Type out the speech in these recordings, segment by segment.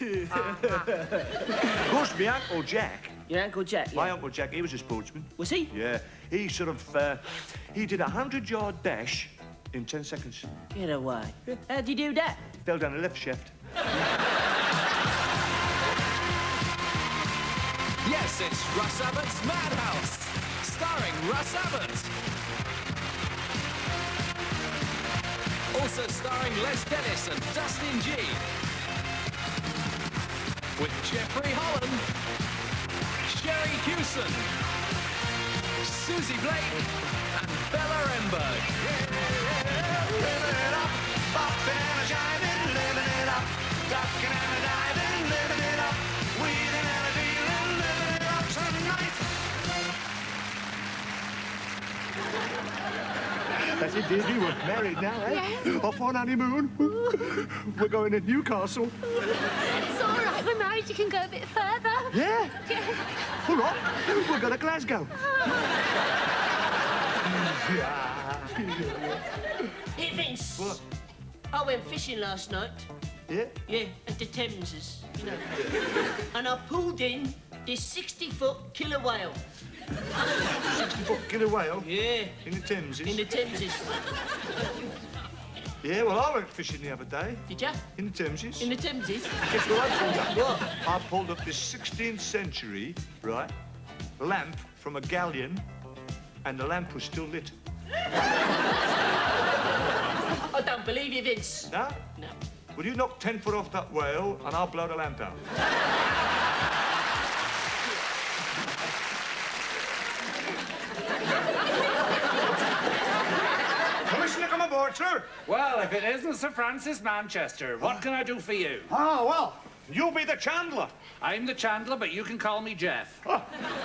Of course, my Uncle Jack. Your Uncle Jack, yeah. My Uncle Jack, he was a sportsman. Was he? Yeah. He sort of, he did a 100-yard dash in 10 seconds. Get away. How'd you do that? Fell down a lift shaft. Yes, it's Russ Abbot's Madhouse, starring Russ Abbot. Also starring Les Dennis and Dustin G. With Jeffrey Holland, Sherry Hewson, Susie Blake, and Bella Renberg. Living it up, popping and shining, living it up, ducking and diving, living it up, weeding and dealing, living it up tonight. That's it, Disney. We're married now, eh? Yeah. Off on honeymoon. We're going to Newcastle. It's all right, we're married, you can go a bit further. Yeah? Yeah. All right. We're going to Glasgow. Hey, Vince. What? I went fishing last night. Yeah? Yeah, at the Thameses, you know. And I pulled in this 60-foot killer whale. 60-foot killer whale? Yeah. In the Thameses? In the Thameses. Yeah, well, I went fishing the other day. Did ya? In the Thameses. In the Thameses? Guess what I pulled up? What? I pulled up this 16th century, right, lamp from a galleon, and the lamp was still lit. I don't believe you, Vince. No? No. Will you knock 10 foot off that whale, and I'll blow the lamp out? Commissioner, come aboard, sir. Well, if it isn't Sir Francis Manchester, what can I do for you? Oh, well, you'll be the chandler. I'm the chandler, but you can call me Jeff. Oh,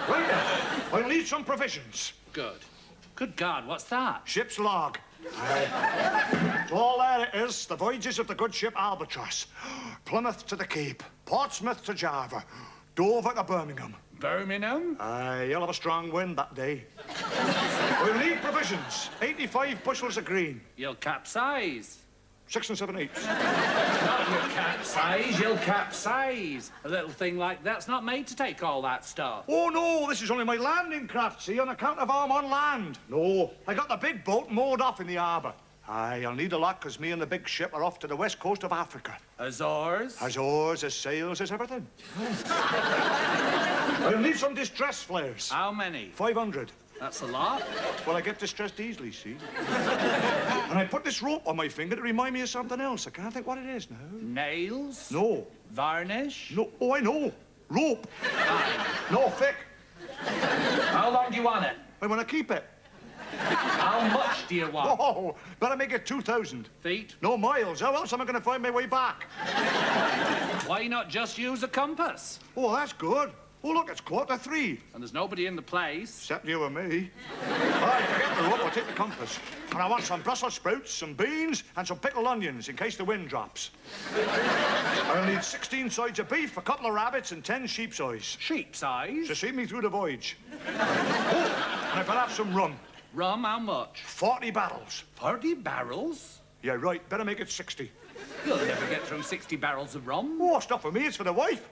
right then. I'll need some provisions. Good. Good God, what's that? Ship's log. All that it is, the voyages of the good ship Albatross. Plymouth to the Cape, Portsmouth to Java, Dover to Birmingham. Birmingham? You'll have a strong wind that day. We'll need provisions. 85 bushels of green. You'll capsize. 6 and 7/8. Not you'll capsize, you'll capsize. A little thing like that's not made to take all that stuff. Oh, no, this is only my landing craft, see, on account of I'm on land. No, I got the big boat moored off in the harbour. I'll need a lot, because me and the big ship are off to the west coast of Africa. Azores? As oars, as sails, as everything. I'll need some distress flares. How many? 500. That's a lot. Well, I get distressed easily, see? And I put this rope on my finger to remind me of something else. I can't think what it is now. Nails? No. Varnish? No. Oh, I know. Rope. No, thick. How long do you want it? I want to keep it. How much do you want? Oh, better make it 2,000. Feet? No miles. How else am I going to find my way back? Why not just use a compass? Oh, that's good. Oh, look, it's 3:15. And there's nobody in the place. Except you and me. All right, forget the rope, I'll take the compass. And I want some Brussels sprouts, some beans, and some pickled onions in case the wind drops. I'll need 16 sides of beef, a couple of rabbits, and 10 sheep's eyes. Sheep's eyes? To see me through the voyage. Oh, and I better have some rum. Rum, how much? 40 barrels. 40 barrels? Yeah, right, better make it 60. You'll never get through 60 barrels of rum. Oh, it's not for me, it's for the wife.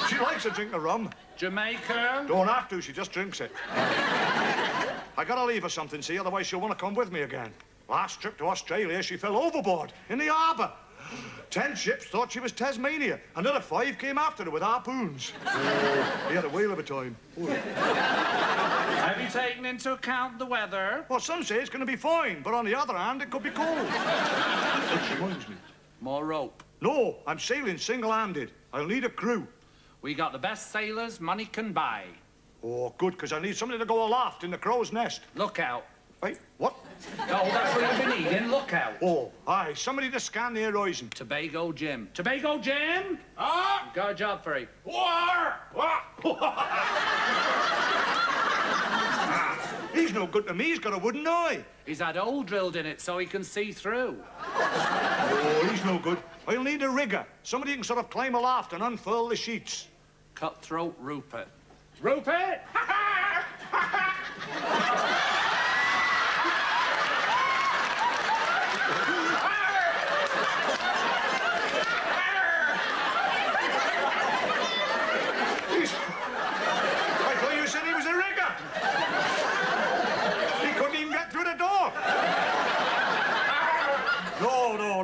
She likes a drink of rum. Jamaica? Don't have to, she just drinks it. I gotta leave her something, see, otherwise she'll want to come with me again. Last trip to Australia, she fell overboard in the harbour. 10 ships thought she was Tasmania. Another 5 came after her with harpoons. Oh, we had a whale of a time. Oh. Have you taken into account the weather? Well, some say it's going to be fine, but on the other hand, it could be cold. Which reminds me. More rope. No, I'm sailing single-handed. I'll need a crew. We got the best sailors money can buy. Oh, good, because I need somebody to go aloft in the crow's nest. Look out. Wait, what? Oh, that's what you've been needing. Look out. Oh, aye, somebody to scan the horizon. Tobago Jim. Tobago Jim? Ah! Got a job for you. War! He's no good to me. He's got a wooden eye. He's had hole drilled in it so he can see through. Oh, he's no good. I'll need a rigger. Somebody who can sort of climb aloft and unfurl the sheets. Cutthroat Rupert. Rupert!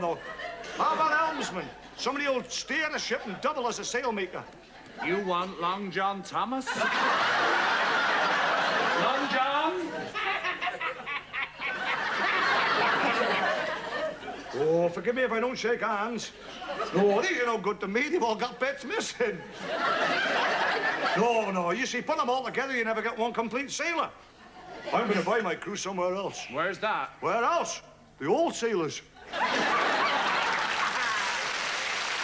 no. How about helmsman? Somebody who'll steer the ship and double as a sailmaker. You want Long John Thomas? Long John? Oh, forgive me if I don't shake hands. No, these are no good to me. They've all got bits missing. No, you see, put them all together, you never get one complete sailor. I'm going to buy my crew somewhere else. Where's that? Where else? The old sailors.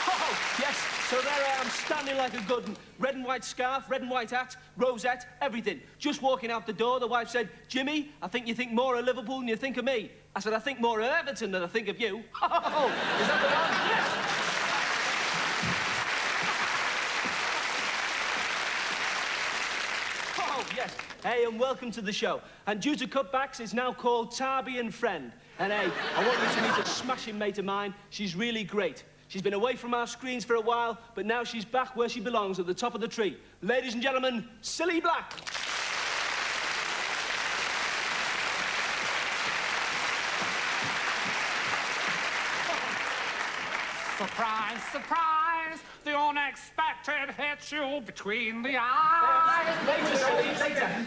Oh, yes. So there I am, standing like a good one. Red and white scarf, red and white hat, rosette, everything. Just walking out the door, the wife said, Jimmy, I think you think more of Liverpool than you think of me. I said, I think more of Everton than I think of you. Oh, is that the one? Yes. Oh, yes. Hey, and welcome to the show. And due to cutbacks, it's now called Tarby and Friend. And hey, I want you to meet a smashing mate of mine. She's really great. She's been away from our screens for a while, but now she's back where she belongs, at the top of the tree. Ladies and gentlemen, Silly Black. Surprise, surprise! The unexpected hits you between the eyes.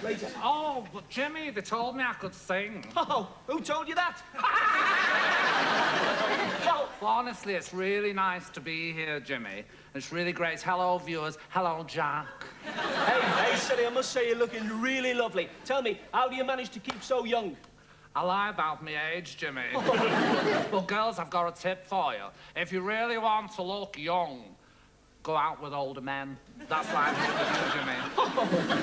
Later. Oh, but Jimmy, they told me I could sing. Oh, who told you that? Well, honestly, it's really nice to be here, Jimmy. It's really great. Hello, viewers. Hello, Jack. Hey, Silly, I must say you're looking really lovely. Tell me, how do you manage to keep so young? I lie about my age, Jimmy. But girls, I've got a tip for you. If you really want to look young, go out with older men. That's what I'm going to do, Jimmy.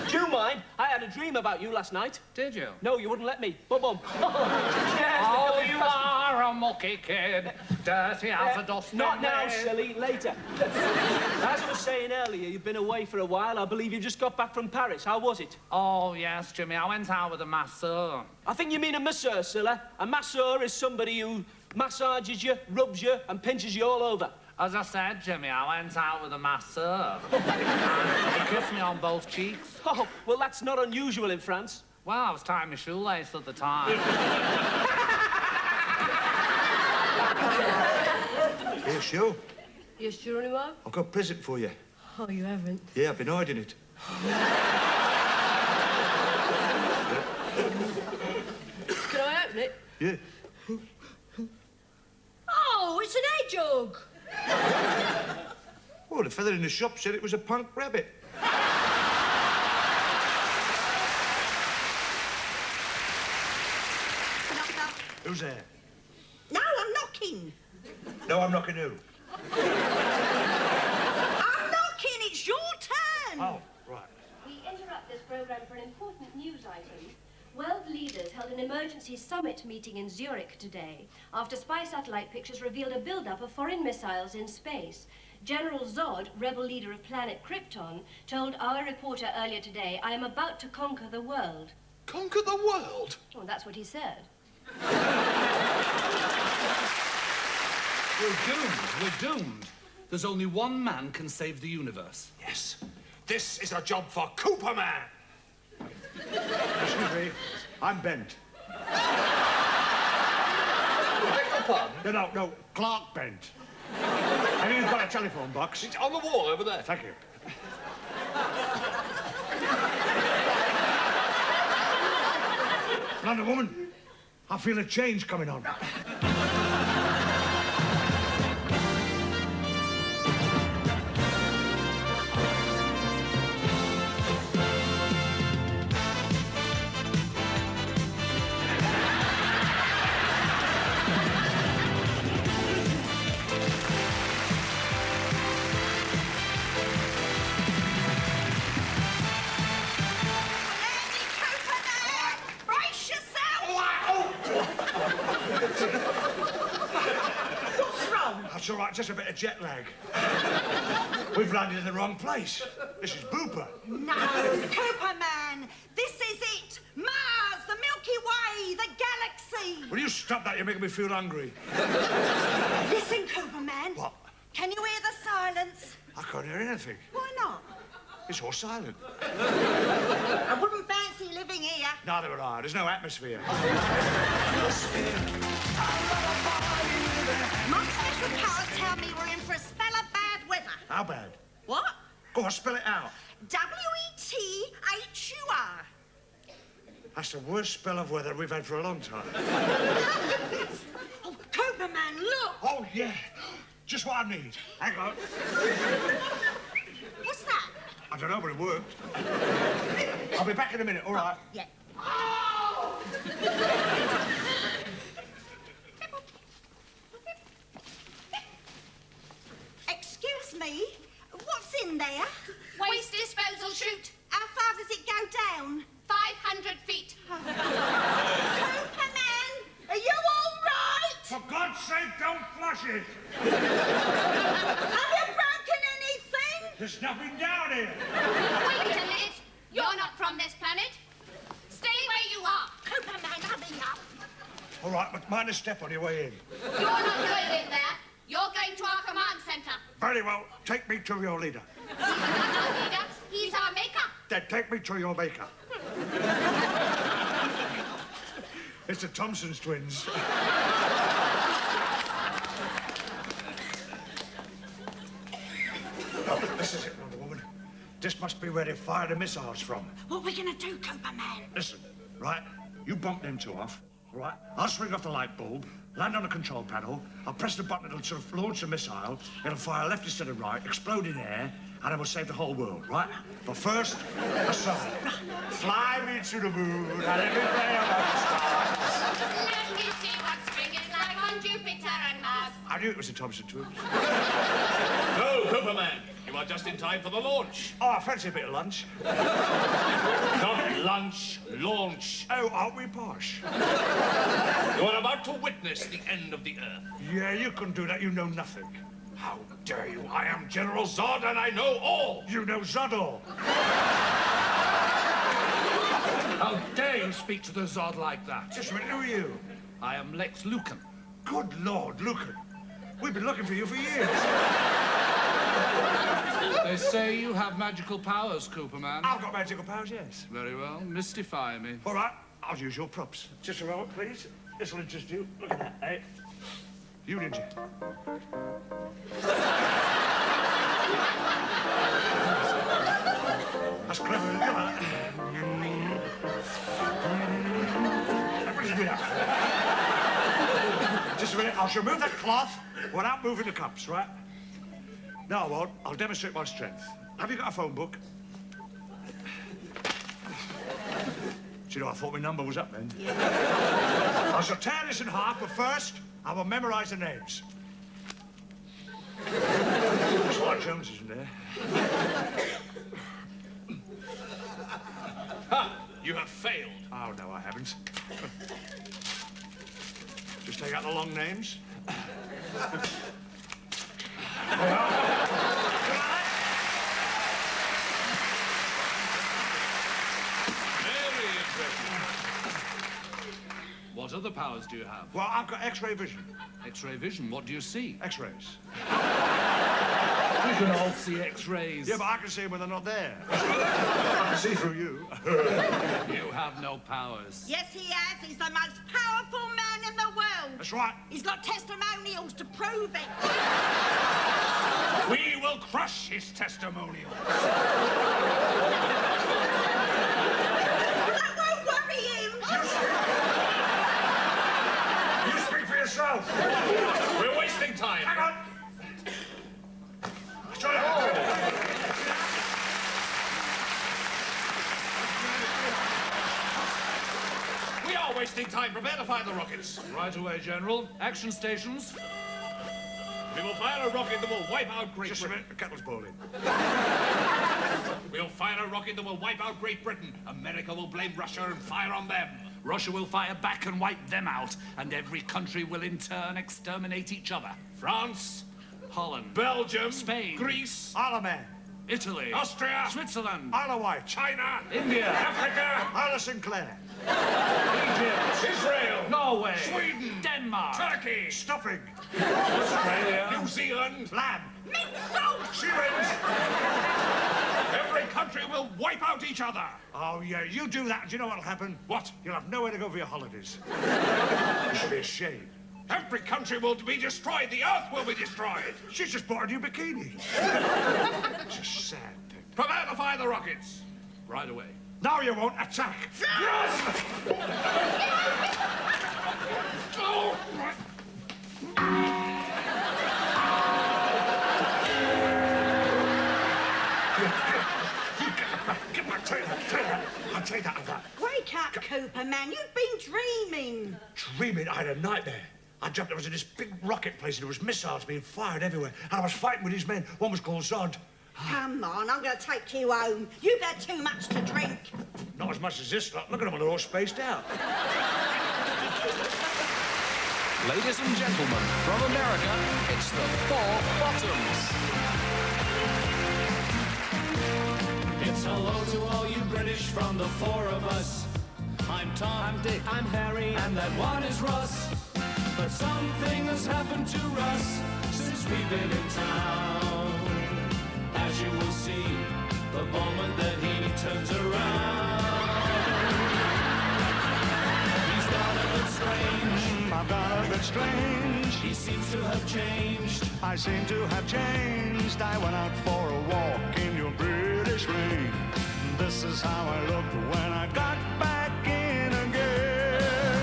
Do you mind? I had a dream about you last night. Did you? No, you wouldn't let me. Bum. Yes, Oh, you are a mucky kid, dirty as a dusty Not now, maid. Silly, later. As I was saying earlier, you've been away for a while. I believe you just got back from Paris. How was it? Oh, yes, Jimmy. I went out with a masseur. I think you mean a masseur, Silla. A masseur is somebody who massages you, rubs you, and pinches you all over. As I said, Jimmy, I went out with a masseur. And he kissed me on both cheeks. Oh, well, that's not unusual in France. Well, I was tying my shoelace at the time. Here, Sue. You sure anymore? I've got a present for you. Oh, you haven't. Yeah, I've been hiding it. Can I open it? Yeah. Oh, it's an egg jug. Oh, the fella in the shop said it was a punk rabbit. Knock, knock. Who's there? No, I'm knocking. No, I'm knocking who? I'm knocking. It's your turn. Oh, right. We interrupt this program for an important news item. World leaders held an emergency summit meeting in Zurich today after spy satellite pictures revealed a buildup of foreign missiles in space. General Zod, rebel leader of planet Krypton, told our reporter earlier today, I am about to conquer the world. Conquer the world? Oh, that's what he said. We're doomed. There's only one man can save the universe. Yes. This is a job for Cooper Man. Excuse me. I'm Bent. Beg your pardon? No, Clark Bent. And you've got a telephone box. It's on the wall over there. Thank you. Man and woman, I feel a change coming on. Lady Cooper Man, brace yourself. What's wrong? That's all right, just a bit of jet lag. We've landed in the wrong place. This is Booper. No, Cooper Man, this is it. Mars, the Milky Way, the galaxy. Will you stop that? You're making me feel hungry. Listen, Cooper Man. What? Can you hear the silence? I can't hear anything. Why not? It's all silent. I wouldn't fancy living here. Neither would I. There's no atmosphere. Must on, spell it out. W-E-T-H-U-R. That's the worst spell of weather we've had for a long time. Oh, Cooper Man, look! Oh, yeah. Just what I need. Hang on. What's that? I don't know, but it worked. I'll be back in a minute, all right? Yeah. Excuse me, what's in there? Waste disposal chute. How far does it go down? 500 feet. Cooper Man, are you all right? For God's sake, don't flush it. Have you broken anything? There's nothing down here. Wait a minute. You're not from this planet. Stay where you are. Cooper Man, hurry up. All right, but mind a step on your way in. You're not going in there. You're going to our command center. Very well. Take me to your leader. He's not our leader. He's our maker. Then take me to your maker. It's the Thompson's twins. Oh, this is it, Wonder Woman. This must be where they fire the missiles from. What are we gonna do, Cooper Man? Listen, right? You bump them two off, all right? I'll swing off the light bulb, land on the control panel, I'll press the button, it'll sort of launch a missile, it'll fire left instead of right, explode in air, and it will save the whole world, right? But first, a song. Fly me to the moon, and let me play among the stars. Let me see what spring is like on Jupiter and Mars. I knew it was the Thompson twins. No, Cooper Man. You are just in time for the launch. Oh, I fancy a bit of lunch. Not lunch, launch. Oh, aren't we posh? You are about to witness the end of the Earth. Yeah, you couldn't do that, you know nothing. How dare you? I am General Zod and I know all. You know Zodor. How dare you speak to the Zod like that? Just a minute, who are you? I am Lex Lucan. Good Lord, Lucan. We've been looking for you for years. They say you have magical powers, Cooper Man. I've got magical powers, yes. Very well. Mystify me. All right, I'll use your props. Just a moment, please. This will interest you. Look at that, eh? You ninja. That's clever, isn't it? What did you do that? Just a minute, I'll remove that cloth without moving the cups, right? No, I won't. I'll demonstrate my strength. Have you got a phone book? Do you know, I thought my number was up then. I shall tear this in half, but first, I will memorize the names. Just like Jones isn't there. Ha! You have failed. Oh, no, I haven't. Just take out the long names. Very impressive. What other powers do you have? Well, I've got X-ray vision. X-ray vision. What do you see? X-rays. We can all see X-rays. Yeah, but I can see them when they're not there. I can see through you. You have no powers. Yes, he has. He's the most powerful man in the world. That's right. He's got testimonials to prove it. We will crush his testimonial. That won't worry him. You speak for yourself. We're wasting time. Hang on. We are wasting time. Prepare to fire the rockets. Right away, General. Action stations. We will fire a rocket that will wipe out Great Just a Britain. minute, the kettle's boiling. We'll fire a rocket that will wipe out Great Britain. America will blame Russia and fire on them. Russia will fire back and wipe them out, and every country will in turn exterminate each other. France, Holland, Belgium, Spain, Greece, Isle of Man, Italy, Austria, Switzerland, Isle of Wight, China, India, Africa, Isle of Sinclair, Egypt, Israel, Norway, Sweden, Denmark, Turkey, stuffing, Australia, New Zealand. lamb. She wins. Every country will wipe out each other. Oh, yeah, you do that, and do you know what'll happen? What? You'll have nowhere to go for your holidays. You should be ashamed. Every country will be destroyed. The earth will be destroyed. She's just bought a new bikini. It's a sad thing. Prepare to fire the rockets. Right away. Now you won't attack. Russ! Oh, Get back, take that. I'll take that of that. Wake up, Cooper, man. You've been dreaming. Dreaming, I had a nightmare. I dreamt I was in this big rocket place and there was missiles being fired everywhere. And I was fighting with his men. One was called Zod. Come on, I'm going to take you home. You've had too much to drink. Not as much as this lot. Look at them, they're all spaced out. Ladies and gentlemen, from America, it's the Four Bottoms. It's hello to all you British from the four of us. I'm Tom, I'm Dick, I'm Harry, and that one is Russ. But something has happened to Russ since we've been in town. As you will see, the moment that he turns around, he's gone a bit strange. I've gone a bit strange. He seems to have changed. I seem to have changed. I went out for a walk in your British rain. This is how I looked when I got back in again.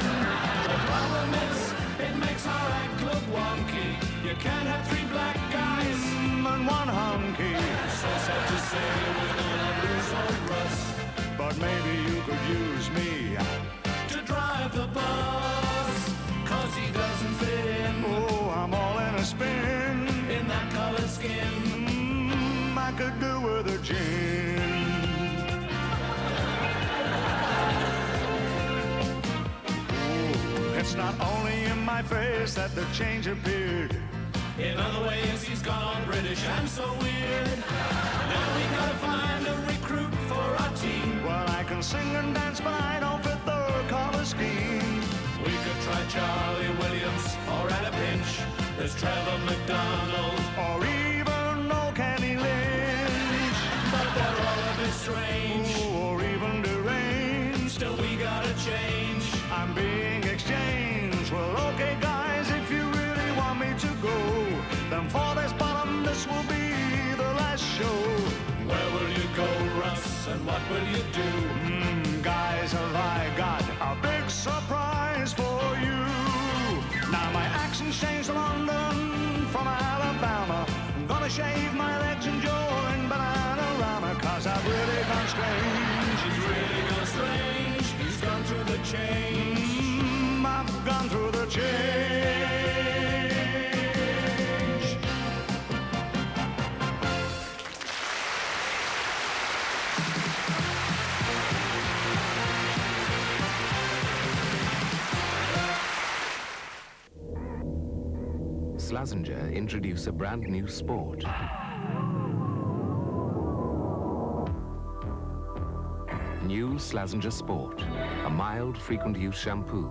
The problem is, it makes our act look wonky. You can't have three black guys And one hunky. So sad to say, we're gonna lose old Russ. But maybe you could use me To drive the bus, 'cause he doesn't fit in. Oh, I'm all in a spin. In that colored skin. I could do with a gin. It's not only in my face that the change appeared. In other ways, he's gone British and so weird. Now we gotta find a recruit for our team. Well, I can sing and dance, but I don't fit the color scheme. We could try Charlie Williams, or at a pinch, there's Trevor McDonald. Or even old Kenny Lynch. But they're all a bit strange. Or even deranged. Still, we gotta change. I'm being exchanged. Well, okay, guys, if you really want me to go, then for this bottom, this will be the last show. Where will you go, Russ, and what will you do? Guys, have I got a big surprise for you. Now my accent's changed to London from Alabama. I'm gonna shave my legs and join Bananarama, 'cause I've really gone strange. He's really gone strange. He's gone through the change. I've gone through the change. Slazenger introduce a brand new sport. New Slazenger Sport, a mild, frequent-use shampoo,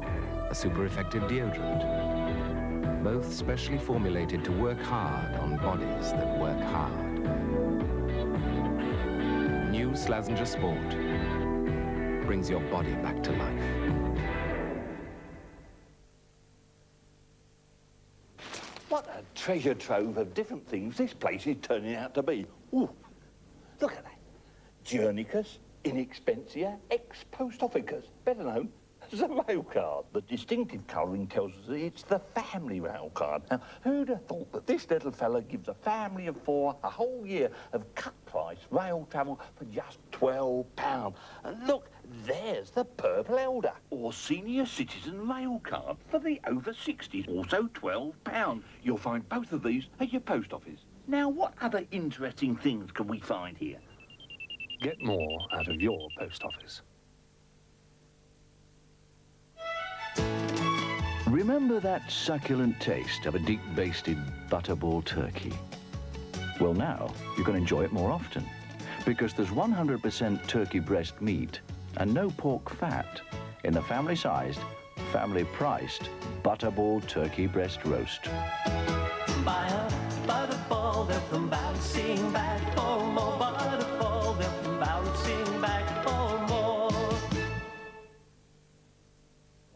a super-effective deodorant, both specially formulated to work hard on bodies that work hard. New Slazenger Sport brings your body back to life. What a treasure trove of different things this place is turning out to be. Ooh, look at that. Journicus Inexpensia ex Post Officus, better known as a rail card. The distinctive colouring tells us that it's the family rail card. Now, who'd have thought that this little fella gives a family of four a whole year of cut-price rail travel for just £12? And look, there's the Purple Elder, or Senior Citizen Rail Card for the over 60s, also £12. You'll find both of these at your post office. Now, what other interesting things can we find here? Get more out of your post office. Remember that succulent taste of a deep-basted butterball turkey? Well, now you can enjoy it more often, because there's 100% turkey breast meat and no pork fat in the family-sized, family-priced butterball turkey breast roast. Buy a butterball, they'll come bouncing back for more. Butterball, they'll come bouncing back for more.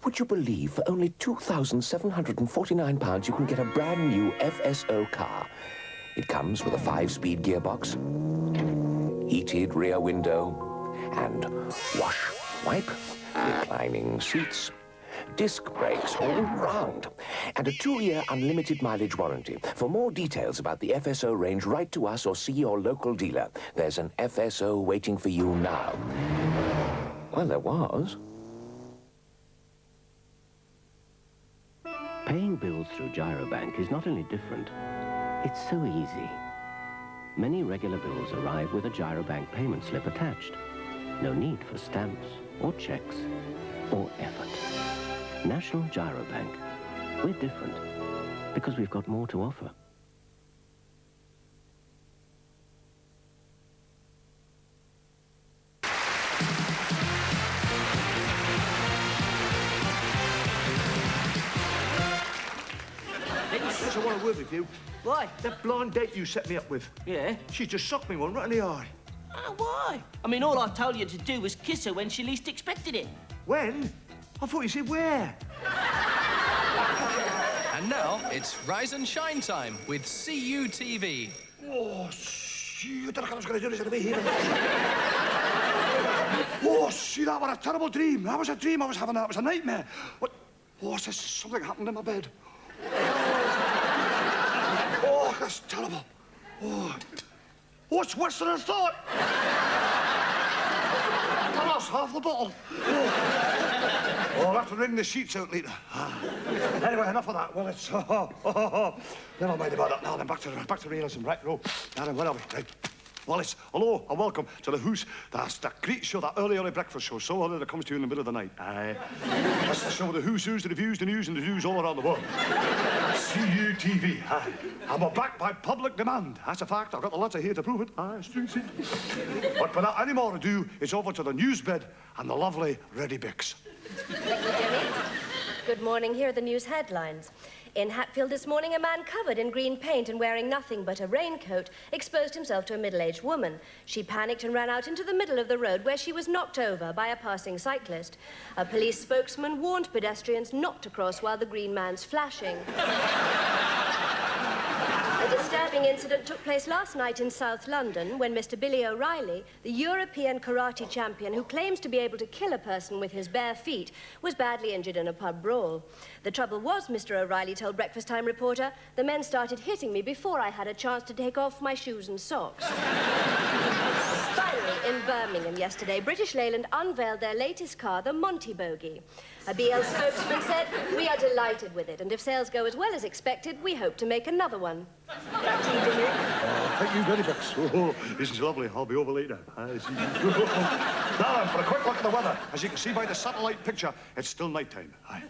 Would you believe for only £2,749 you can get a brand new FSO car? It comes with a 5-speed gearbox, heated rear window, and wash, wipe, reclining seats, disc brakes all round, and a 2-year unlimited mileage warranty. For more details about the FSO range, write to us or see your local dealer. There's an FSO waiting for you now. Well, there was. Paying bills through Gyrobank is not only different, it's so easy. Many regular bills arrive with a Gyrobank payment slip attached. No need for stamps or checks or effort. National Gyrobank. We're different because we've got more to offer. I want a word with you. Why? That blonde date you set me up with. Yeah? She just sucked me one right in the eye. Why? I mean, all I told you to do was kiss her when she least expected it. When? I thought you said where. And now it's Rise and Shine time with CUTV. Oh, shit, I thought I was going to do this in a way here. Oh, see, that was a terrible dream. That was a dream I was having. That was a nightmare. What? Oh, something happened in my bed. Oh, that's terrible. Oh, it's worse than I thought. Tell us, half the bottle. Oh, I'll have to wring the sheets out later. Anyway, enough of that. Well, it's... never mind about that now. Then back to realism. Right, roll. Now then, where are we? Right. Well, it's hello and welcome to the Who's. That's that great show, that early breakfast show, so early that it comes to you in the middle of the night. That's the show with the who's, the reviews, the news, and the news all around the world. CUTV. And we're back by public demand. That's a fact. I've got the letter here to prove it. It's true. But without any more ado, it's over to the news bed and the lovely Ready Bix. Thank you, Jimmy. Good morning. Here are the news headlines. In Hatfield this morning, a man covered in green paint and wearing nothing but a raincoat exposed himself to a middle-aged woman. She panicked and ran out into the middle of the road where she was knocked over by a passing cyclist. A police spokesman warned pedestrians not to cross while the green man's flashing. A disturbing incident took place last night in South London when Mr. Billy O'Reilly, the European karate champion who claims to be able to kill a person with his bare feet, was badly injured in a pub brawl. The trouble was, Mr. O'Reilly told Breakfast Time reporter, the men started hitting me before I had a chance to take off my shoes and socks. Finally, in Birmingham yesterday, British Leyland unveiled their latest car, the Monty Bogie. A BL spokesman said, "We are delighted with it, and if sales go as well as expected, we hope to make another one." Back to you, Jimmy. Thank you very much. Oh, this is lovely. I'll be over later. Now, for a quick look at the weather. As you can see by the satellite picture, it's still night-time. Now,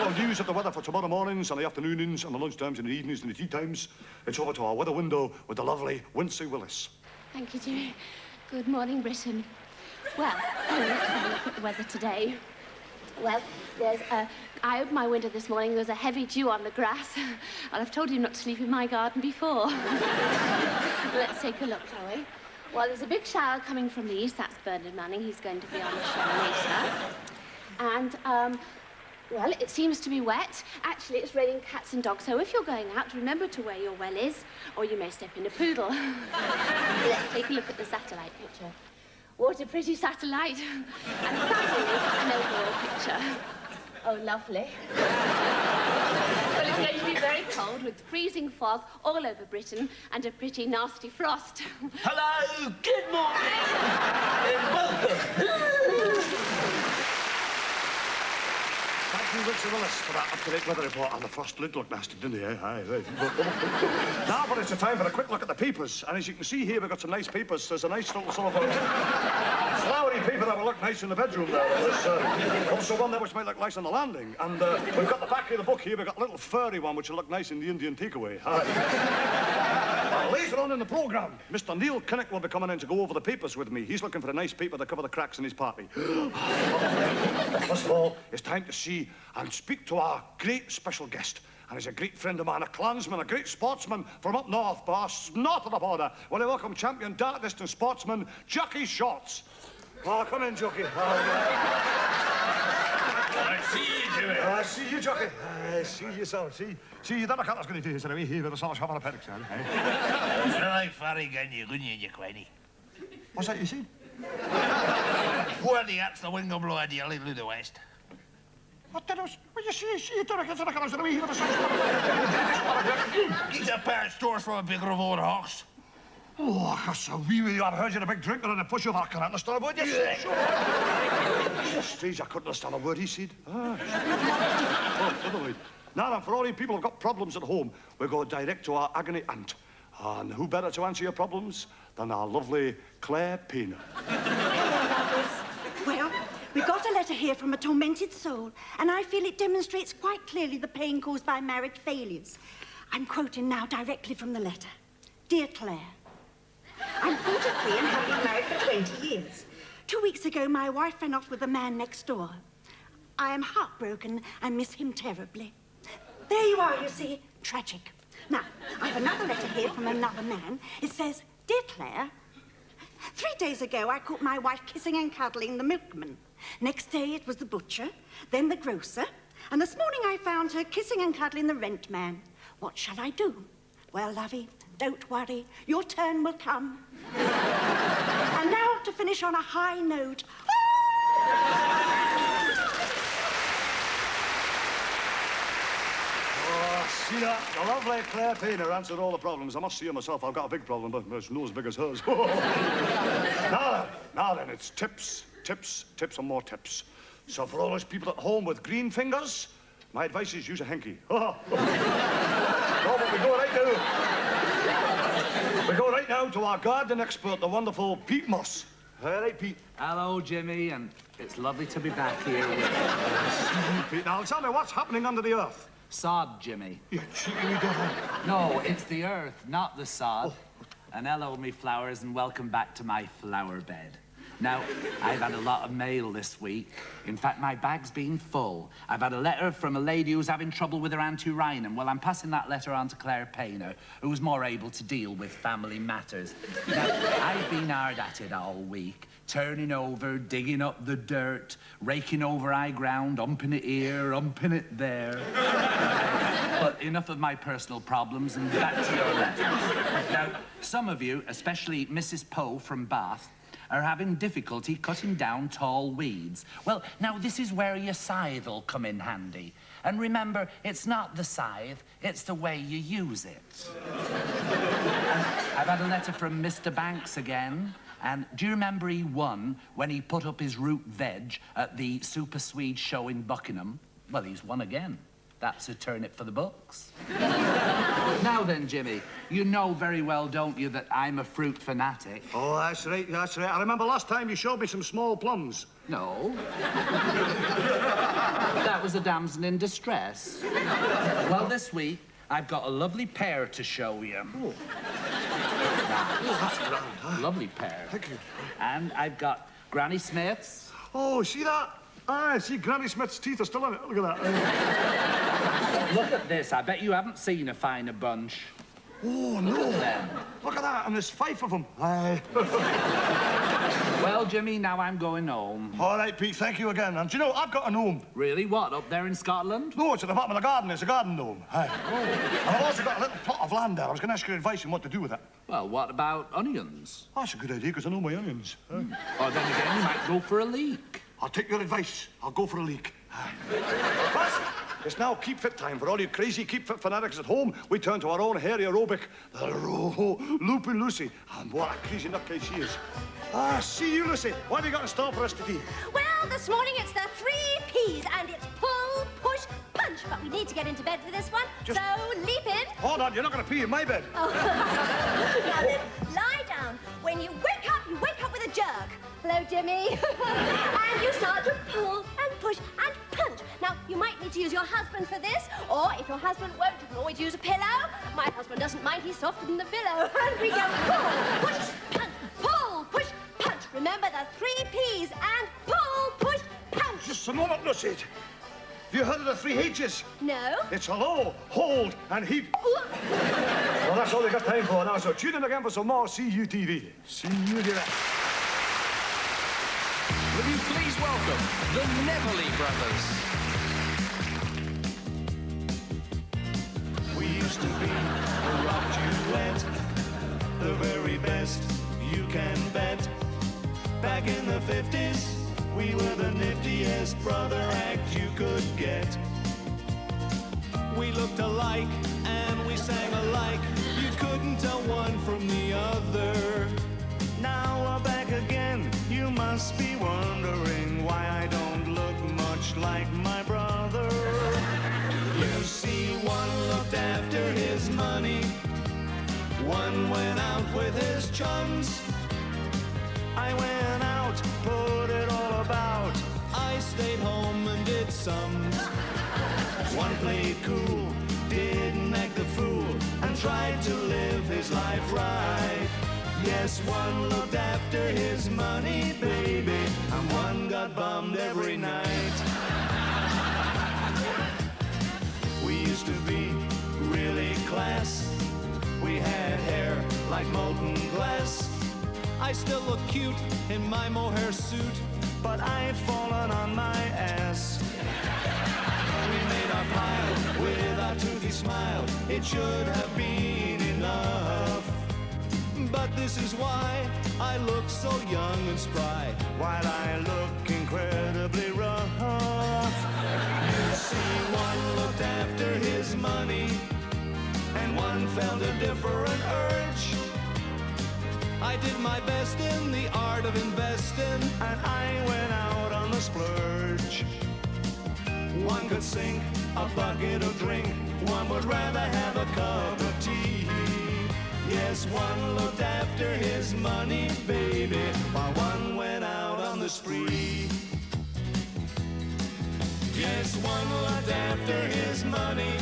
all the news of the weather for tomorrow mornings and the afternoonings and the lunchtimes and the evenings and the tea times, it's over to our weather window with the lovely Wincy Willis. Thank you, Jimmy. Good morning, Britain. Well, let's have a look at the weather today. Well, I opened my window this morning, there was a heavy dew on the grass. And I've told you not to sleep in my garden before. Let's take a look, shall we? Well, there's a big shower coming from the east. That's Bernard Manning. He's going to be on the show later. And, well, it seems to be wet. Actually, it's raining cats and dogs. So if you're going out, remember to wear your wellies, or you may step in a poodle. Let's take a look at the satellite picture. What a pretty satellite. And finally, an overall picture. Oh, lovely. Well, it's going to be very cold with freezing fog all over Britain and a pretty nasty frost. Hello, good morning, and welcome. Thank you, Wincy Willis, for that up-to-date weather report. And the frost did look nasty, didn't he? Aye. Now, but it's a time for a quick look at the papers. And as you can see here, we've got some nice papers. There's a nice little sort of flowery paper that will look nice in the bedroom there. There's also one there which might look nice on the landing. And we've got the back of the book here. We've got a little furry one which will look nice in the Indian takeaway. Later on in the programme, Mr. Neil Kinnock will be coming in to go over the papers with me. He's looking for a nice paper to cover the cracks in his party. First of all, it's time to see and speak to our great special guest. And he's a great friend of mine, a clansman, a great sportsman from up north, north of the border. Well, I welcome champion dart distance sportsman, Jockey Shorts. Oh, come in, Jockey. I see you, Jimmy. I see you, Jockey. I see you, son. See you, that was going to do is anyway. Here with the sauce having a pedic, son. I like Farry again, you quinny. What's that you see? Who are the ats the wingo blow at you, little to the west? What the was? Well, you see, you don't get the colours anyway. Here with the sauce. Get a pair of stores from a big revolver hawks. Oh, that's so wee with you. I've heard you're a big drinker and a pushover. I can't understand a word you say. It's strange, I couldn't understand a word he said. Anyway. Now then, for all you people who've got problems at home, we go direct to our agony aunt. And who better to answer your problems than our lovely Claire Payner? Well, we got a letter here from a tormented soul, and I feel it demonstrates quite clearly the pain caused by marriage failures. I'm quoting now directly from the letter. Dear Claire, I'm 43 and have been married for 20 years. 2 weeks ago, my wife ran off with the man next door. I am heartbroken and miss him terribly. There you are, you see. Tragic. Now, I have another letter here from another man. It says, Dear Claire, 3 days ago, I caught my wife kissing and cuddling the milkman. Next day, it was the butcher, then the grocer, and this morning I found her kissing and cuddling the rent man. What shall I do? Well, lovey, don't worry. Your turn will come. And now, to finish on a high note. See that? The lovely Claire Payner answered all the problems. I must see her myself. I've got a big problem, but it's not as big as hers. Now then, it's tips, and more tips. So for all those people at home with green fingers, my advice is use a hanky. No, but we go right now to our garden expert, the wonderful Pete Moss. All right, Pete. Hello, Jimmy, and it's lovely to be back here. Pete, now tell me what's happening under the earth. Sod, Jimmy. You cheeky devil. No, it's the earth, not the sod. And hello, me flowers, and welcome back to my flower bed. Now, I've had a lot of mail this week. In fact, my bag's been full. I've had a letter from a lady who's having trouble with her anti-rhinum. Well, I'm passing that letter on to Claire Payner, who's more able to deal with family matters. Now, I've been hard at it all week, turning over, digging up the dirt, raking over high ground, umping it here, umping it there. But enough of my personal problems and back to your letters. Now, some of you, especially Mrs. Poe from Bath, are having difficulty cutting down tall weeds. Well, now this is where your scythe will come in handy. And remember, it's not the scythe, it's the way you use it. I've had a letter from Mr. Banks again. And do you remember he won when he put up his root veg at the Super Swede show in Buckingham? Well, he's won again. That's a turnip for the books. Now then, Jimmy, you know very well, don't you, that I'm a fruit fanatic? Oh, that's right, that's right. I remember last time you showed me some small plums. No. That was a damsel in distress. Well, this week, I've got a lovely pear to show you. Oh. That's grand, huh? Lovely pear. Thank you. And I've got Granny Smith's. Oh, see that? Ah, see, Granny Smith's teeth are still in it. Look at that. Look at this. I bet you haven't seen a finer bunch. Oh, no. Look at them. Look at that, and there's 5 of them. Aye. Well, Jimmy, now I'm going home. All right, Pete, thank you again. And do you know, I've got a gnome. Really? What, up there in Scotland? No, it's at the bottom of the garden. It's a garden gnome. Aye. Oh. And I've also got a little plot of land there. I was going to ask your advice on what to do with it. Well, what about onions? Oh, that's a good idea, because I know my onions. Or then again, you might go for a leek. I'll take your advice. I'll go for a leek. But it's now keep fit time for all you crazy keep fit fanatics at home. We turn to our own hairy aerobic, the Looping Lucy. And what a crazy nutcase she is. Ah, see you, Lucy. What have you got in store for us today? Well, this morning it's the 3 Ps, and it's pull, push, punch. But we need to get into bed for this one, so leap in. Hold on, you're not going to pee in my bed. Oh. Now then, lie down. When you wake up with a jerk. Hello, Jimmy. And you start to pull and push and punch. Now, you might need to use your husband for this, or if your husband won't, you can always use a pillow. My husband doesn't mind, he's softer than the pillow. And we go pull, push, punch, pull, push, punch. Remember the 3 Ps and pull, push, punch. Just a moment, Lucy. Have you heard of the 3 H's? No. It's hello, hold, and heap. Well, that's all we got time for now, so tune in again for some more CUTV. See you later. Please welcome the Neverly Brothers. We used to be a rock duet, the very best you can bet. Back in the 50s, we were the niftiest brother act you could get. We looked alike and we sang alike. You couldn't tell one from the other. Now we're back again. You must be wondering why I don't look much like my brother. You see, one looked after his money, one went out with his chums. I went out, put it all about. I stayed home and did sums. One played cool, didn't act the fool, and tried to live his life right. Yes, one looked after his money, baby, and one got bummed every night. We used to be really class. We had hair like molten glass. I still look cute in my mohair suit, but I've fallen on my ass. We made our pile with our toothy smile. It should have been enough. But this is why I look so young and spry, while I look incredibly rough. You see, one looked after his money, and one felt a different urge. I did my best in the art of investing, and I went out on the splurge. One could sink a bucket of drink, one would rather have a cup of tea. Yes, one looked after his money, baby, while one went out on the spree. Yes, one looked after his money,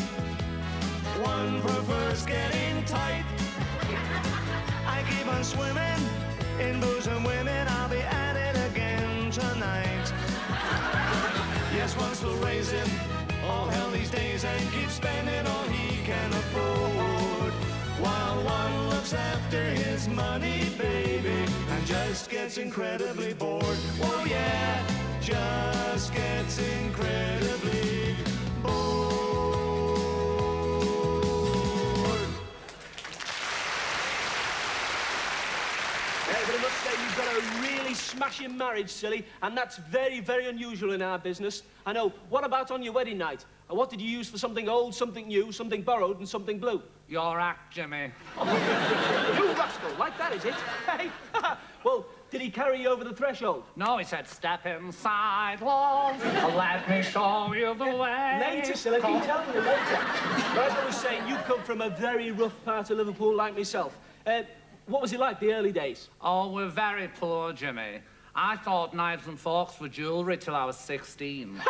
one prefers getting tight. I keep on swimming in booze and women, I'll be at it again tonight. Yes, one's still raising all hell these days and keeps spending all he can afford, while one looks after his money, baby, and just gets incredibly bored. Oh yeah, just gets incredibly bored. But I must say, you've got a really smashing marriage, silly, and that's very, very unusual in our business. I know. What about on your wedding night? What did you use for something old, something new, something borrowed, and something blue? Your act, Jimmy. You rascal, like that, is it? Hey, well, did he carry you over the threshold? No, he said, step inside, love. Let me show you the way. Later, silly, I'll tell you later. But as I was saying, you come from a very rough part of Liverpool like myself. What was it like, the early days? Oh, we're very poor, Jimmy. I thought knives and forks were jewellery till I was 16.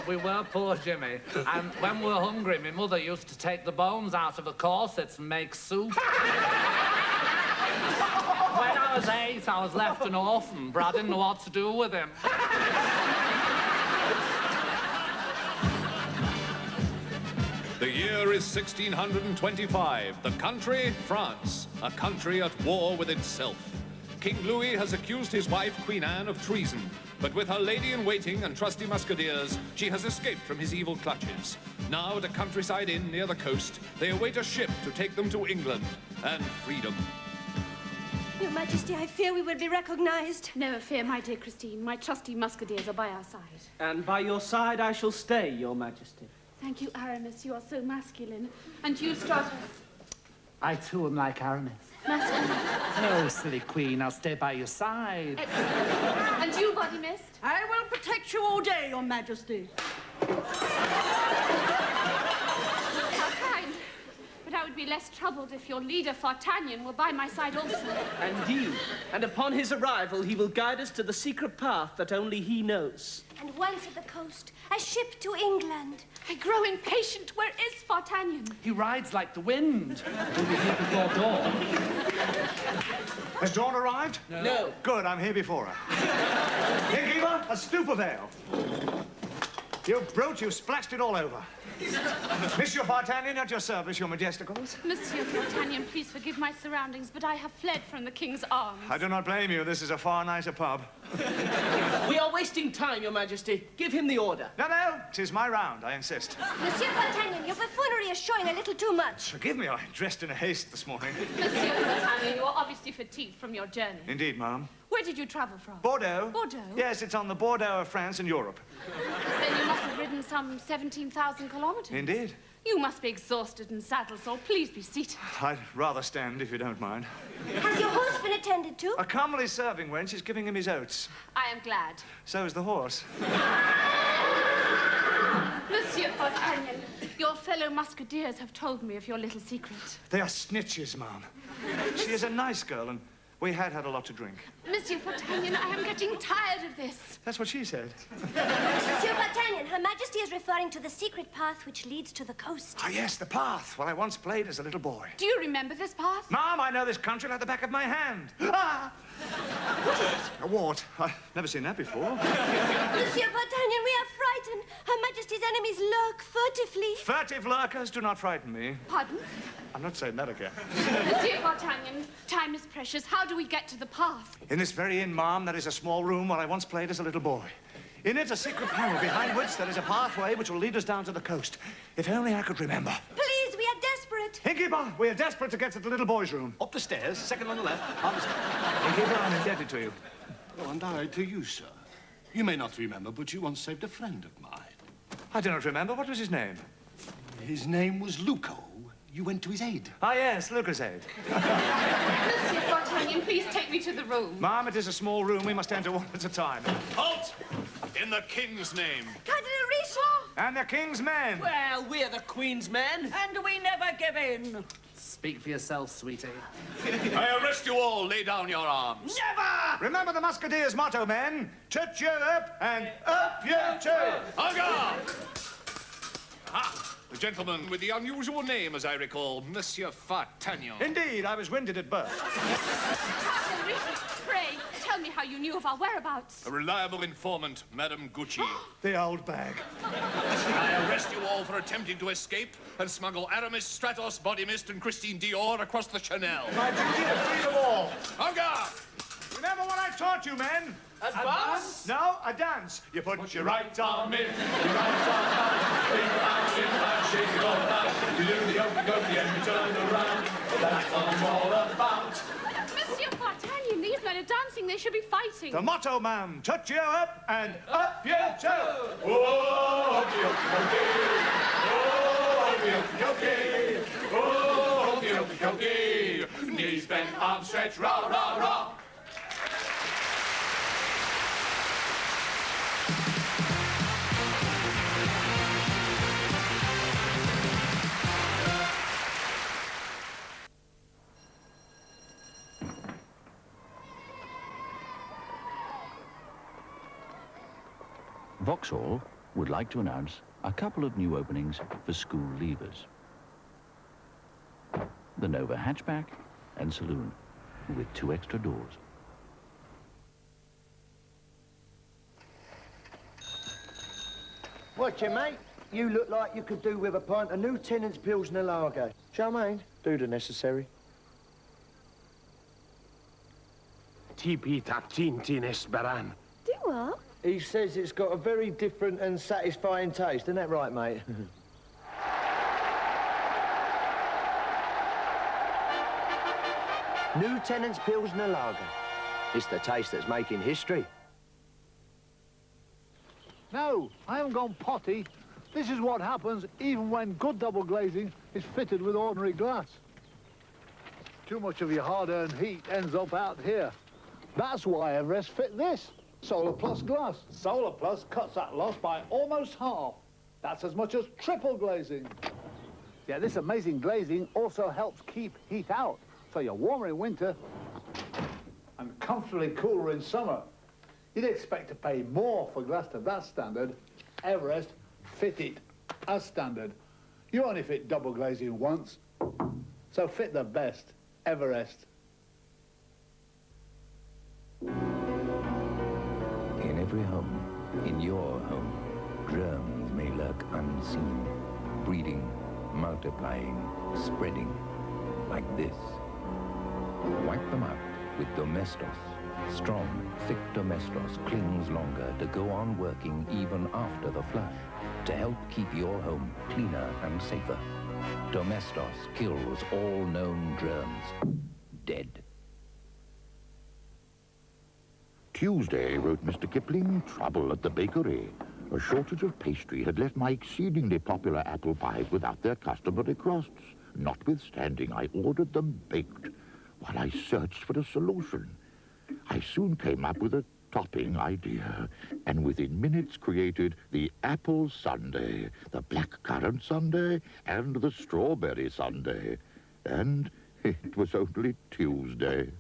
We were poor, Jimmy. And when we were hungry, my mother used to take the bones out of the corsets and make soup. When I was 8, I was left an orphan, but I didn't know what to do with him. The year is 1625. The country, France, a country at war with itself. King Louis has accused his wife, Queen Anne, of treason, but with her lady-in-waiting and trusty musketeers, she has escaped from his evil clutches. Now, at a countryside inn near the coast, they await a ship to take them to England and freedom. Your Majesty, I fear we will be recognized. Never fear, my dear Christine. My trusty musketeers are by our side. And by your side I shall stay, Your Majesty. Thank you, Aramis. You are so masculine. And you, Stratus. I, too, am like Aramis. Masculine. No, silly queen, I'll stay by your side. And you, Body Mist? I will protect you all day, Your Majesty. How kind. But I would be less troubled if your leader, D'Artagnan, were by my side also. Indeed. And upon his arrival, he will guide us to the secret path that only he knows. And once at the coast, a ship to England. I grow impatient. Where is D'Artagnan? He rides like the wind. Will be here before dawn. Has Dawn arrived? No. Good, I'm here before her. Innkeeper, a stoup of ale. You brute, you splashed it all over. Monsieur D'Artagnan, at your service, your majesticals. Monsieur D'Artagnan, please forgive my surroundings, but I have fled from the king's arms. I do not blame you. This is a far nicer pub. We are wasting time, Your Majesty. Give him the order. No, 'tis my round, I insist. Monsieur D'Artagnan, your buffoonery is showing a little too much. Forgive me, I dressed in a haste this morning. Monsieur D'Artagnan, you are obviously fatigued from your journey. Indeed, ma'am. Where did you travel from? Bordeaux. Bordeaux? Yes, it's on the Bordeaux of France and Europe. Then you must have ridden some 17,000 kilometers. Indeed. You must be exhausted and saddle-sore. Please be seated. I'd rather stand, if you don't mind. Has your horse been attended to? A comely serving wench is giving him his oats. I am glad. So is the horse. Monsieur D'Artagnan, your fellow musketeers have told me of your little secret. They are snitches, ma'am. She is a nice girl, and we had a lot to drink. Monsieur D'Artagnan, I am getting tired of this. That's what she said. Monsieur D'Artagnan, Her Majesty is referring to the secret path which leads to the coast. Ah, yes, the path. Well, I once played as a little boy. Do you remember this path? Ma'am, I know this country like the back of my hand. Ah! What is it? A wart. I've never seen that before. Monsieur D'Artagnan, we are frightened. Her Majesty's enemies lurk furtively. Furtive lurkers do not frighten me. Pardon? I'm not saying that again. Monsieur D'Artagnan, time is precious. How do we get to the path? In this very inn, ma'am, there is a small room where I once played as a little boy. In it, a secret panel behind which there is a pathway which will lead us down to the coast. If only I could remember. Please, we are desperate. Innkeeper, we are desperate to get to the little boy's room. Up the stairs, second on the left, on the Innkeeper, I'm indebted to you. Oh, and I to you, sir. You may not remember, but you once saved a friend of mine. I do not remember. What was his name? His name was Luco. You went to his aid. Ah, yes, Lucas' aid. Monsieur D'Artagnan, please take me to the room. Ma'am, it is a small room. We must enter one at a time. Halt! In the king's name. Cardinal Richard! And the king's men. Well, we're the Queen's men. And we never give in. Speak for yourself, sweetie. I arrest you all. Lay down your arms. Never! Remember the musketeers' motto, men. Touch you up and up you too. En garde! Ah, the gentleman with the unusual name, as I recall, Monsieur D'Artagnan. Indeed, I was winded at birth. Captain Richard, pray, tell me how you knew of our whereabouts. A reliable informant, Madame Gucci. The old bag. I arrest you all for attempting to escape and smuggle Aramis, Stratos, Body Mist, and Christine Dior across the Chanel. My duty to free them all. En garde! Remember what I taught you, men? Advance? No, a dance. You put your right arm in, your right arm out, bring your arms in and shake it all out. You do the okey-dokey and you turn around. That's what it's all about. Monsieur D'Artagnan, these men are dancing. They should be fighting. The motto, ma'am. Touch you up and up you too. Oh, okey-dokey. Oh, okey-dokey. Knees bent, arms stretched, rah, rah, rah. Vauxhall would like to announce a couple of new openings for school leavers. The Nova hatchback and saloon with 2 extra doors. What, you mate? You look like you could do with a pint of Lieutenant's Pilsner Lager. Charmaine, do the necessary. Tipi taptintin esperan. Do what? He says it's got a very different and satisfying taste. Isn't that right, mate? Lieutenant's Pilsner Lager. It's the taste that's making history. No, I haven't gone potty. This is what happens even when good double glazing is fitted with ordinary glass. Too much of your hard-earned heat ends up out here. That's why Everest fit this. Solar Plus glass. Solar Plus cuts that loss by almost half. That's as much as triple glazing. Yeah, this amazing glazing also helps keep heat out, so you're warmer in winter and comfortably cooler in summer. You'd expect to pay more for glass to that standard. Everest fit it as standard. You only fit double glazing once, so fit the best. Everest. In every home, in your home, germs work unseen, breeding, multiplying, spreading, like this. Wipe them out with Domestos. Strong, thick Domestos clings longer to go on working even after the flush, to help keep your home cleaner and safer. Domestos kills all known germs. Dead. Tuesday, wrote Mr. Kipling, trouble at the bakery. A shortage of pastry had left my exceedingly popular apple pies without their customary crusts. Notwithstanding, I ordered them baked while I searched for a solution. I soon came up with a topping idea, and within minutes created the apple sundae, the blackcurrant sundae, and the strawberry sundae. And it was only Tuesday.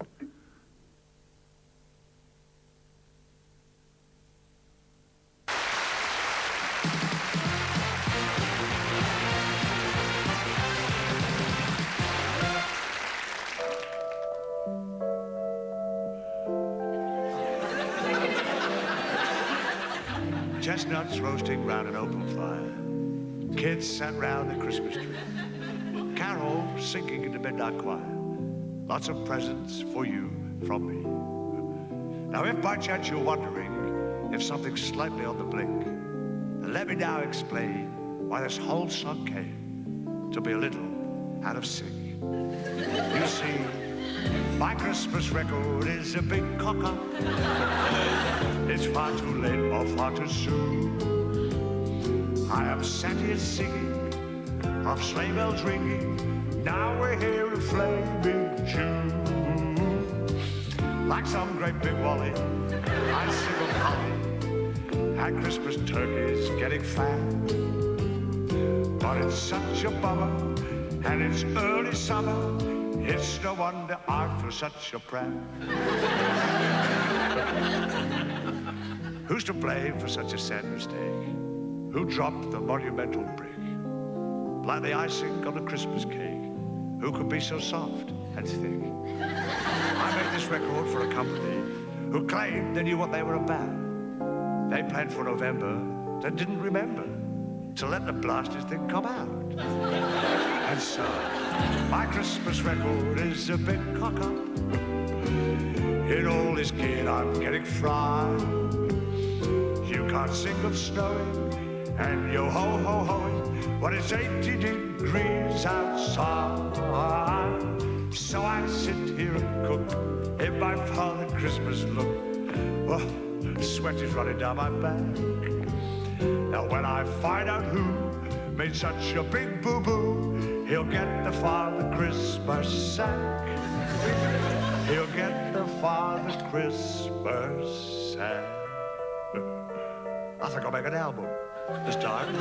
Chestnuts roasting round an open fire. Kids sat round the Christmas tree. Carols singing in the midnight choir. Lots of presents for you from me. Now, if by chance you're wondering if something's slightly on the blink, let me now explain why this whole song came to be a little out of sync. You see, my Christmas record is a big cock-up. It's far too late or far too soon. I am sat here singing of sleigh bells ringing. Now we're here in flaming June. Like some great big wally, I sing of holly and Christmas turkeys getting fat. But it's such a bummer, and it's early summer. It's no wonder I feel such a prat. Who's to blame for such a sad mistake? Who dropped the monumental brick? Like the icing on a Christmas cake. Who could be so soft and thick? I made this record for a company who claimed they knew what they were about. They planned for November, then didn't remember to let the blasted thing come out. And so, my Christmas record is a bit cock-up. In all this gear, I'm getting fried. You can't sing of snowing and yo ho-ho-hoing when it's 80 degrees outside. So I sit here and cook in my Father Christmas look. Oh, sweat is running down my back. Now when I find out who made such a big boo-boo, he'll get the Father Christmas sack. He'll get the Father Christmas sack. I think I'll make an album this time.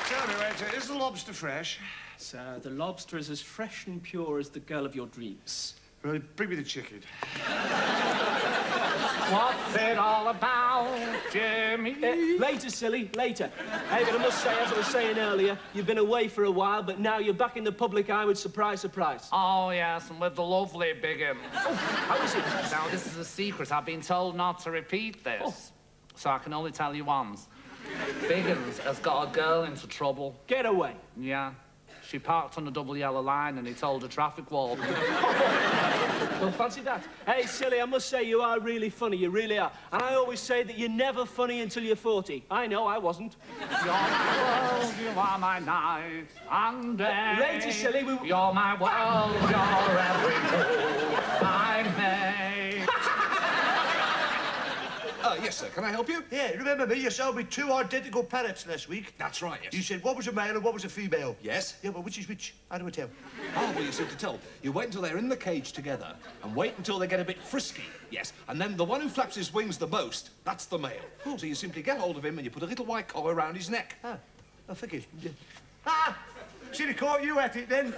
Tell me, waiter, is the lobster fresh? Sir, the lobster is as fresh and pure as the girl of your dreams. Well, bring me the chicken. What's it all about, Jimmy? Later, silly, later. Hey, but I must say, as I was saying earlier, you've been away for a while, but now you're back in the public eye with Surprise, Surprise. Oh, yes, and with the lovely Bigham. Oh, how is it? Now, this is a secret. I've been told not to repeat this. Oh. So I can only tell you once. Biggins has got a girl into trouble. Get away. Yeah. She parked on a double yellow line and he told a traffic warden. Well, fancy that. Hey, silly, I must say you are really funny. You really are. And I always say that you're never funny until you're 40. I know, I wasn't. You're my world, you are my night and day. Later, silly, You're my world, you're every move I make. Yes, sir. Can I help you? Yeah, remember me? You sold me 2 identical parrots last week. That's right, yes. You said what was a male and what was a female. Yes. Yeah, but which is which? How do I tell? Oh, well, you see, to tell. You wait until they're in the cage together and wait until they get a bit frisky, yes. And then the one who flaps his wings the most, that's the male. So you simply get hold of him and you put a little white collar around his neck. Ah, I think it's... Ah! Should have caught you at it, then.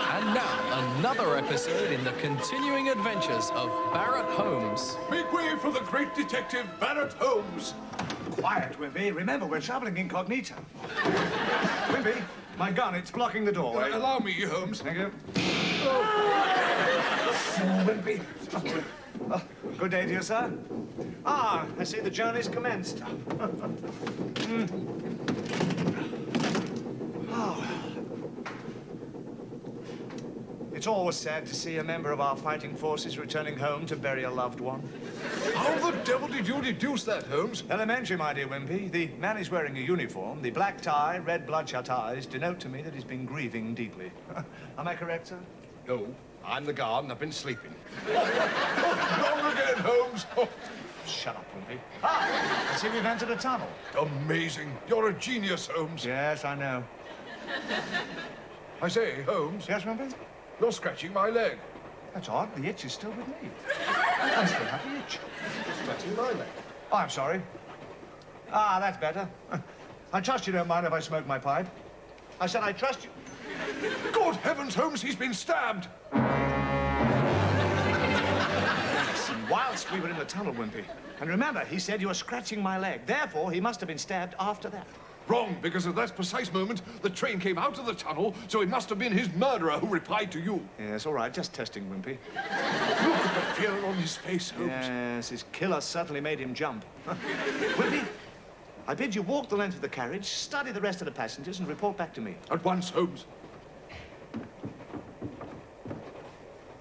And now, another episode in the continuing adventures of Barrett Holmes. Make way for the great detective, Barrett Holmes. Quiet, Wimpy. Remember, we're traveling incognito. Wimpy, My gun, it's blocking the doorway. Allow me, Holmes. Thank you. Wimpy. Oh, good day to you, sir. Ah, I see the journey's commenced. Oh. It's always sad to see a member of our fighting forces returning home to bury a loved one. How the devil did you deduce that, Holmes? Elementary, my dear Wimpy. The man is wearing a uniform. The black tie, red bloodshot eyes denote to me that he's been grieving deeply. Am I correct, sir? No, I'm the guard and I've been sleeping. Wrong again, Holmes. Oh. Shut up, Wimpy. Ah, I see we've entered a tunnel. Amazing. You're a genius, Holmes. Yes, I know. I say, Holmes. Yes, Wimpy? You're scratching my leg. That's odd. The itch is still with me. I still have the itch. Scratching my leg. Oh, I'm sorry. Ah, that's better. I trust you don't mind if I smoke my pipe. I said I trust you. Good heavens, Holmes, he's been stabbed. Yes, and whilst we were in the tunnel, Wimpy. And remember, he said you were scratching my leg. Therefore, he must have been stabbed after that. Wrong, because at that precise moment, the train came out of the tunnel, so it must have been his murderer who replied to you. Yes, all right, just testing, Wimpy. Look at the fear on his face, Holmes. Yes, his killer certainly made him jump. Wimpy, I bid you walk the length of the carriage, study the rest of the passengers, and report back to me. At once, Holmes.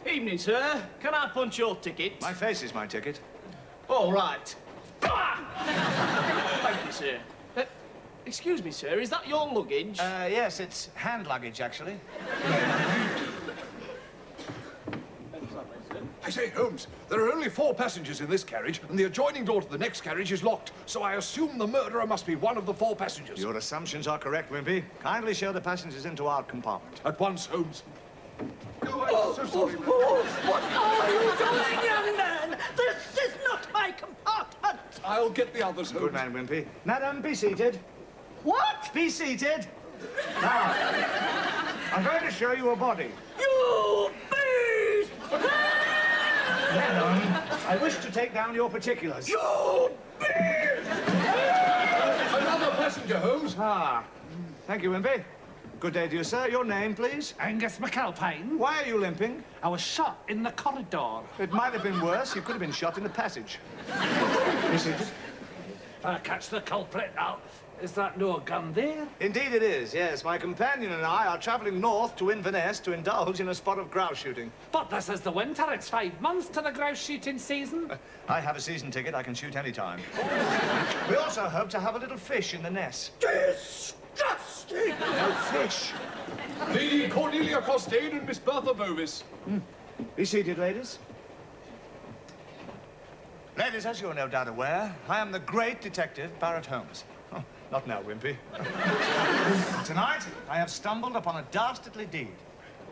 Evening, sir. Can I punch your ticket? My face is my ticket. All right. Thank you, sir. Excuse me, sir, is that your luggage? Yes, it's hand luggage, actually. I say, Holmes, there are only 4 passengers in this carriage, and the adjoining door to the next carriage is locked, so I assume the murderer must be one of the 4 passengers. Your assumptions are correct, Wimpy. Kindly show the passengers into our compartment. At once, Holmes. Oh, so sorry, what are you doing, young man? This is not my compartment. I'll get the others, Holmes. Good man, Wimpy. Madam, be seated. What? Be seated. Now, I'm going to show you a body. You beast! Madam, I wish to take down your particulars. You beast! Another passenger, Holmes. Ah, thank you, Wimpy. Good day to you, sir. Your name, please? Angus McAlpine. Why are you limping? I was shot in the corridor. It might have been worse. You could have been shot in the passage. Be seated. If I catch the culprit, is that no gun there? Indeed it is, yes. My companion and I are travelling north to Inverness to indulge in a spot of grouse shooting. But this is the winter. It's 5 months to the grouse shooting season. I have a season ticket. I can shoot any time. We also hope to have a little fish in the nest. Disgusting! No fish. Lady Cornelia Costain and Miss Bertha Bovis. Be seated, ladies. Ladies, as you're no doubt aware, I am the great detective, Barrett Holmes. Oh, not now, Wimpy. Tonight, I have stumbled upon a dastardly deed.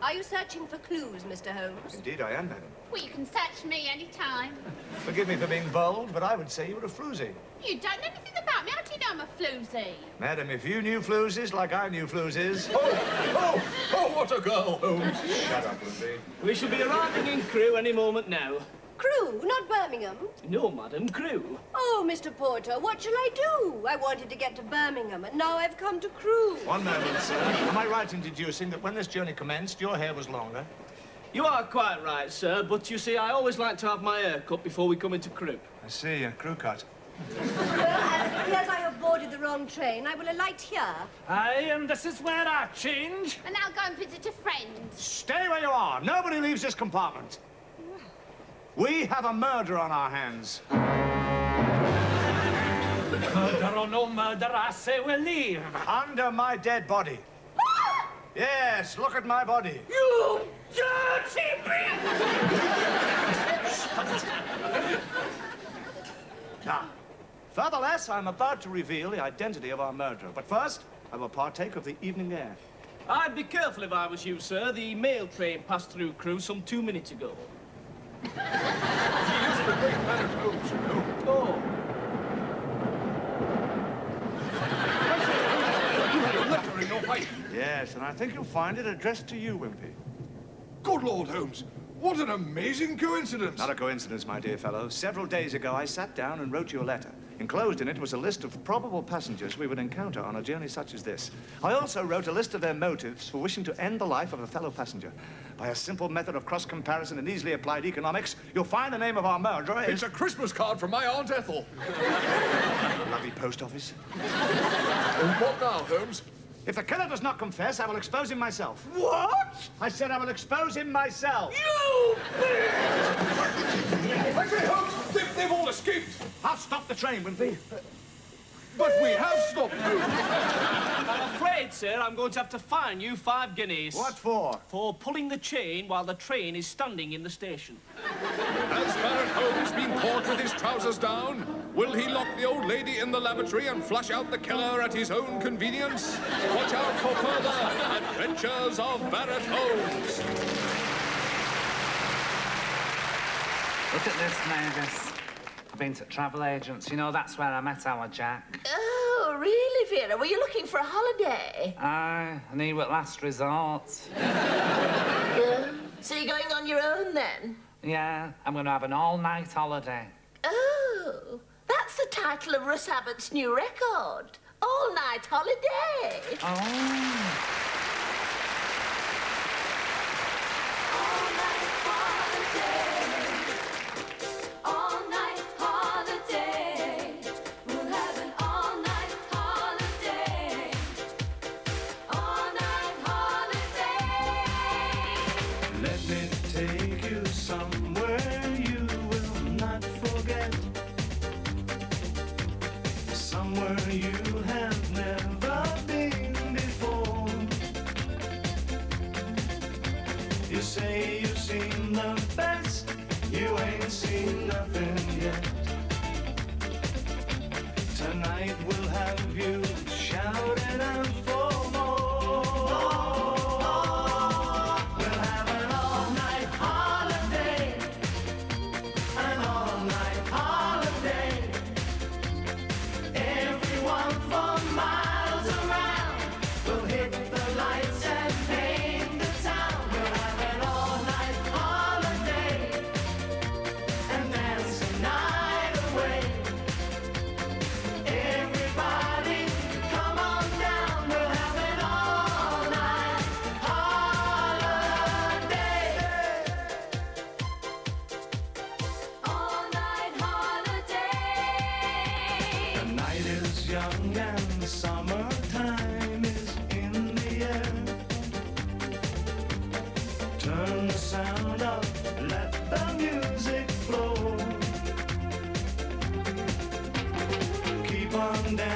Are you searching for clues, Mr. Holmes? Indeed I am, madam. Well, you can search me any time. Forgive me for being bold, but I would say you were a floozy. You don't know anything about me. How do you know I'm a floozy? Madam, if you knew floozies like I knew floozies... Oh, what a girl, Holmes. Shut up, Wimpy. We shall be arriving in Crewe any moment now. Crewe, not Birmingham. No, madam, Crewe. Oh, Mr. Porter, what shall I do? I wanted to get to Birmingham, and now I've come to Crewe. One moment, sir. Am I right in deducing that when this journey commenced, your hair was longer? You are quite right, sir, but you see, I always like to have my hair cut before we come into Crewe. I see, a crew cut. Well, as it appears I have boarded the wrong train, I will alight here. Aye, and this is where I change. And I'll go and visit a friend. Stay where you are. Nobody leaves this compartment. We have a murder on our hands. Murder or no murder, I say we'll leave. Under my dead body. Yes, look at my body. You dirty beast! Now, furtherless, I'm about to reveal the identity of our murderer. But first, I will partake of the evening air. I'd be careful if I was you, sir. The mail train passed through Crewe some 2 minutes ago. He is the great man of Holmes, you know. Oh. You had a letter in your pipe. Yes, and I think you'll find it addressed to you, Wimpy. Good Lord, Holmes. What an amazing coincidence. Not a coincidence, my dear fellow. Several days ago, I sat down and wrote you a letter. Enclosed in it was a list of probable passengers we would encounter on a journey such as this. I also wrote a list of their motives for wishing to end the life of a fellow passenger. By a simple method of cross-comparison and easily applied economics, you'll find the name of our murderer is... It's a Christmas card from my Aunt Ethel. Bloody post office. What now, Holmes? If the killer does not confess, I will expose him myself. What? I said I will expose him myself. You I say, Holmes, they've all escaped. I'll stop the train, Wimpy. But we have stopped you. I'm afraid, sir, I'm going to have to fine you 5 guineas. What for? For pulling the chain while the train is standing in the station. Has Barrett Holmes been caught with his trousers down? Will he lock the old lady in the lavatory and flush out the killer at his own convenience? Watch out for further adventures of Barrett Holmes. Look at this, Mavis. I've been to travel agents. You know, that's where I met our Jack. Oh, really, Vera? Were you looking for a holiday? Aye, and he were last resort. Yeah. So you're going on your own, then? Yeah, I'm going to have an all-night holiday. Oh, that's the title of Russ Abbot's new record. All-night holiday. Oh. Let me take you somewhere you will not forget. Somewhere you have never been before. You say you've seen the best, you ain't seen nothing yet. Tonight we'll have you shouting out for more. Young and the summertime is in the air. Turn the sound up, let the music flow. Keep on dancing.